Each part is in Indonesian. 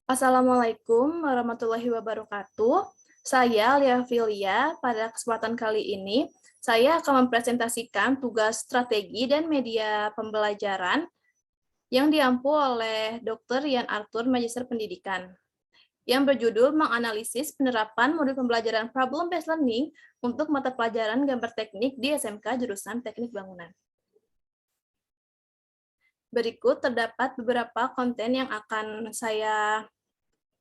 Assalamualaikum warahmatullahi wabarakatuh. Saya Lia Filia. Pada kesempatan kali ini, saya akan mempresentasikan tugas strategi dan media pembelajaran yang diampu oleh Dr. Yan Arthur, Magister Pendidikan, yang berjudul menganalisis penerapan modul pembelajaran problem-based learning untuk mata pelajaran gambar teknik di SMK jurusan Teknik Bangunan. Berikut terdapat beberapa konten yang akan saya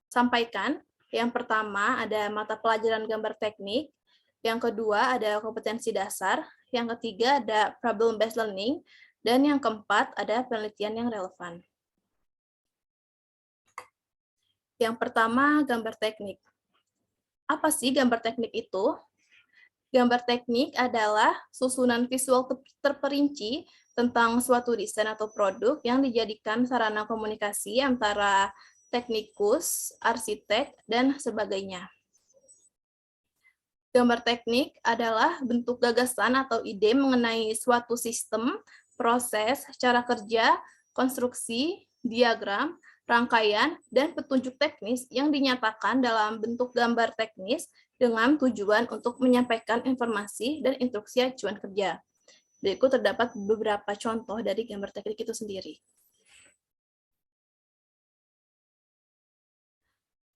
sampaikan. Yang pertama ada mata pelajaran gambar teknik, yang kedua ada kompetensi dasar, yang ketiga ada problem-based learning, dan yang keempat ada penelitian yang relevan. Yang pertama, gambar teknik. Apa sih gambar teknik itu? Gambar teknik adalah susunan visual terperinci tentang suatu desain atau produk yang dijadikan sarana komunikasi antara teknikus, arsitek, dan sebagainya. Gambar teknik adalah bentuk gagasan atau ide mengenai suatu sistem, proses, cara kerja, konstruksi, diagram, rangkaian, dan petunjuk teknis yang dinyatakan dalam bentuk gambar teknis dengan tujuan untuk menyampaikan informasi dan instruksi acuan kerja. Berikut terdapat beberapa contoh dari gambar teknik itu sendiri.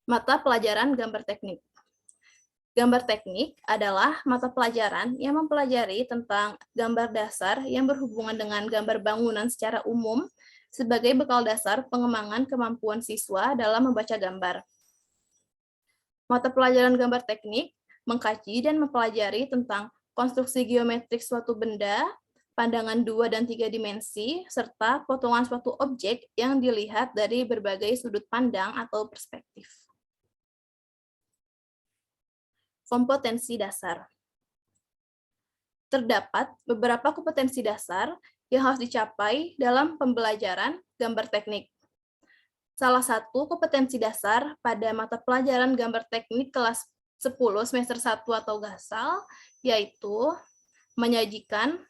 Mata pelajaran gambar teknik. Gambar teknik adalah mata pelajaran yang mempelajari tentang gambar dasar yang berhubungan dengan gambar bangunan secara umum sebagai bekal dasar pengembangan kemampuan siswa dalam membaca gambar. Mata pelajaran gambar teknik mengkaji dan mempelajari tentang konstruksi geometrik suatu benda, pandangan 2 dan 3 dimensi, serta potongan suatu objek yang dilihat dari berbagai sudut pandang atau perspektif. Kompetensi dasar. Terdapat beberapa kompetensi dasar yang harus dicapai dalam pembelajaran gambar teknik. Salah satu kompetensi dasar pada mata pelajaran gambar teknik kelas 10 semester 1 atau GASAL, yaitu menyajikan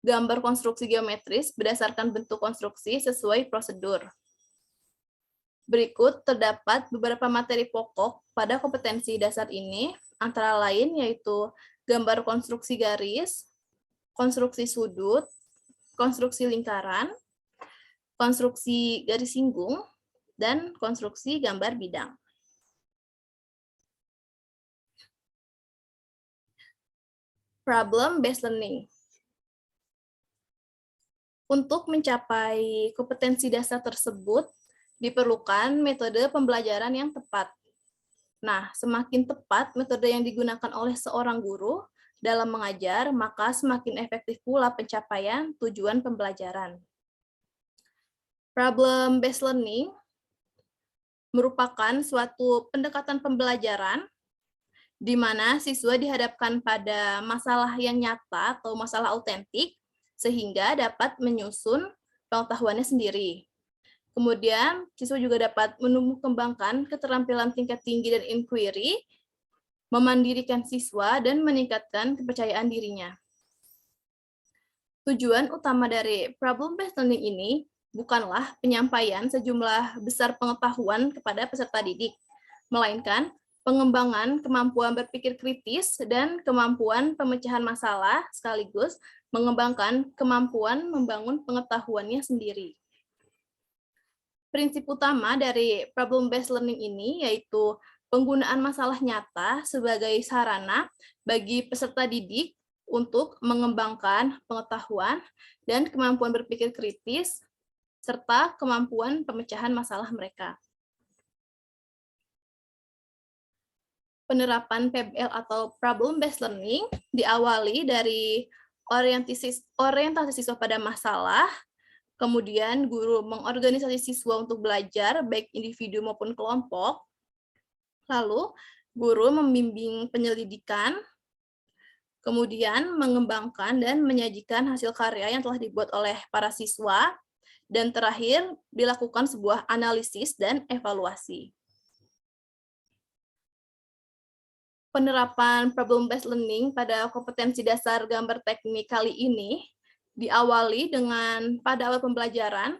gambar konstruksi geometris berdasarkan bentuk konstruksi sesuai prosedur. Berikut terdapat beberapa materi pokok pada kompetensi dasar ini, antara lain yaitu gambar konstruksi garis, konstruksi sudut, konstruksi lingkaran, konstruksi garis singgung, dan konstruksi gambar bidang. Problem-based learning. Untuk mencapai kompetensi dasar tersebut, diperlukan metode pembelajaran yang tepat. Nah, semakin tepat metode yang digunakan oleh seorang guru dalam mengajar, maka semakin efektif pula pencapaian tujuan pembelajaran. Problem-based learning merupakan suatu pendekatan pembelajaran di mana siswa dihadapkan pada masalah yang nyata atau masalah autentik, sehingga dapat menyusun pengetahuannya sendiri. Kemudian, siswa juga dapat menumbuh kembangkan keterampilan tingkat tinggi dan inquiry, memandirikan siswa, dan meningkatkan kepercayaan dirinya. Tujuan utama dari problem-based learning ini bukanlah penyampaian sejumlah besar pengetahuan kepada peserta didik, melainkan pengembangan kemampuan berpikir kritis dan kemampuan pemecahan masalah, sekaligus mengembangkan kemampuan membangun pengetahuannya sendiri. Prinsip utama dari problem-based learning ini yaitu penggunaan masalah nyata sebagai sarana bagi peserta didik untuk mengembangkan pengetahuan dan kemampuan berpikir kritis, serta kemampuan pemecahan masalah mereka. Penerapan PBL atau problem-based learning diawali dari orientasi siswa pada masalah, kemudian guru mengorganisasi siswa untuk belajar, baik individu maupun kelompok. Lalu, guru membimbing penyelidikan, kemudian mengembangkan dan menyajikan hasil karya yang telah dibuat oleh para siswa, dan terakhir dilakukan sebuah analisis dan evaluasi. Penerapan problem-based learning pada kompetensi dasar gambar teknik kali ini diawali dengan pada awal pembelajaran,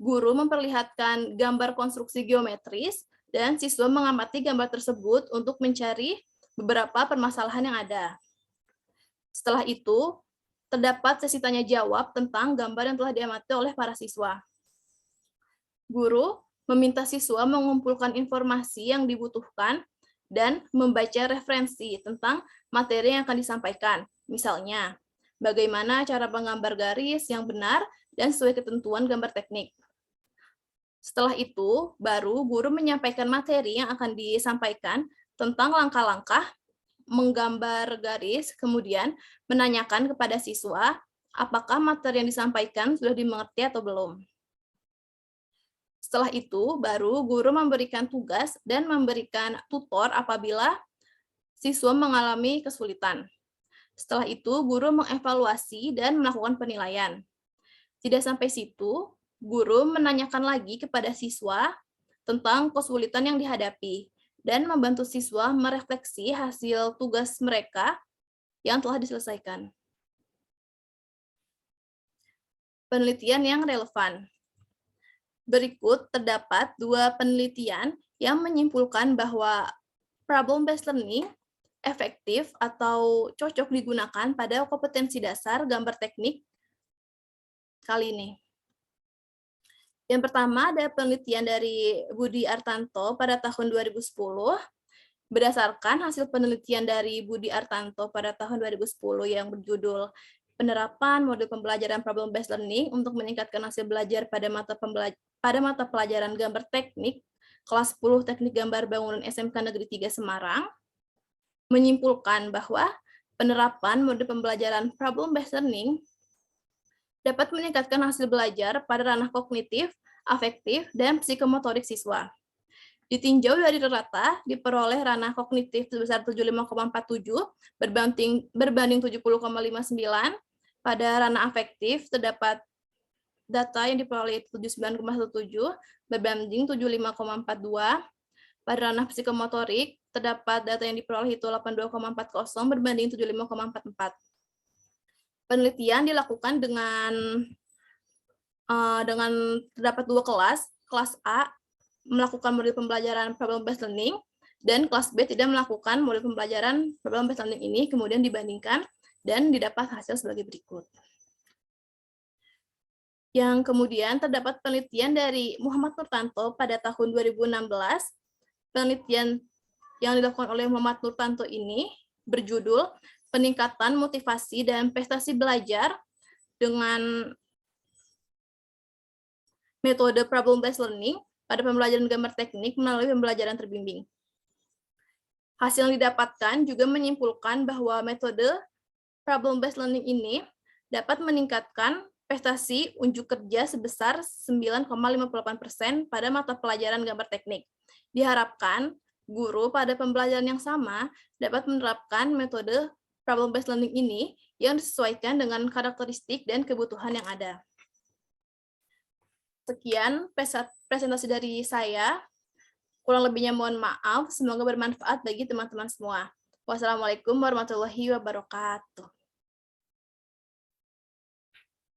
Guru memperlihatkan gambar konstruksi geometris dan siswa mengamati gambar tersebut untuk mencari beberapa permasalahan yang ada. Setelah itu, terdapat sesi tanya jawab tentang gambar yang telah diamati oleh para siswa. Guru meminta siswa mengumpulkan informasi yang dibutuhkan dan membaca referensi tentang materi yang akan disampaikan. Misalnya, bagaimana cara menggambar garis yang benar dan sesuai ketentuan gambar teknik. Setelah itu, baru guru menyampaikan materi yang akan disampaikan tentang langkah-langkah menggambar garis, kemudian menanyakan kepada siswa apakah materi yang disampaikan sudah dimengerti atau belum. Setelah itu, baru guru memberikan tugas dan memberikan tutor apabila siswa mengalami kesulitan. Setelah itu, guru mengevaluasi dan melakukan penilaian. Tidak sampai situ, guru menanyakan lagi kepada siswa tentang kesulitan yang dihadapi dan membantu siswa merefleksi hasil tugas mereka yang telah diselesaikan. Penelitian yang relevan. Berikut terdapat 2 penelitian yang menyimpulkan bahwa problem-based learning efektif atau cocok digunakan pada kompetensi dasar gambar teknik kali ini. Yang pertama ada penelitian dari Budi Artanto pada tahun 2010. Berdasarkan hasil penelitian dari Budi Artanto pada tahun 2010 yang berjudul Penerapan Model Pembelajaran Problem-Based Learning untuk meningkatkan hasil belajar pada mata pelajaran gambar teknik kelas 10 Teknik Gambar Bangunan SMK Negeri 3 Semarang, menyimpulkan bahwa penerapan model pembelajaran problem-based learning dapat meningkatkan hasil belajar pada ranah kognitif, afektif, dan psikomotorik siswa. Ditinjau dari rata, diperoleh ranah kognitif sebesar 75,47 berbanding 70,59. Pada ranah afektif terdapat data yang diperoleh 79,17 berbanding 75,42. Pada ranah psikomotorik terdapat data yang diperoleh itu 82,40 berbanding 75,44. Penelitian dilakukan dengan terdapat 2 kelas. Kelas A melakukan model pembelajaran problem-based learning, dan kelas B tidak melakukan model pembelajaran problem-based learning ini, kemudian dibandingkan dan didapat hasil sebagai berikut. Yang kemudian terdapat penelitian dari Muhammad Nurtanto pada tahun 2016. Penelitian yang dilakukan oleh Muhammad Nurtanto ini berjudul Peningkatan Motivasi dan Prestasi Belajar dengan Metode Problem-Based Learning pada pembelajaran gambar teknik melalui pembelajaran terbimbing. Hasil yang didapatkan juga menyimpulkan bahwa metode Problem-Based Learning ini dapat meningkatkan prestasi unjuk kerja sebesar 9,58% pada mata pelajaran gambar teknik. Diharapkan, guru pada pembelajaran yang sama dapat menerapkan metode problem-based learning ini yang disesuaikan dengan karakteristik dan kebutuhan yang ada. Sekian presentasi dari saya. Kurang lebihnya mohon maaf, semoga bermanfaat bagi teman-teman semua. Wassalamualaikum warahmatullahi wabarakatuh.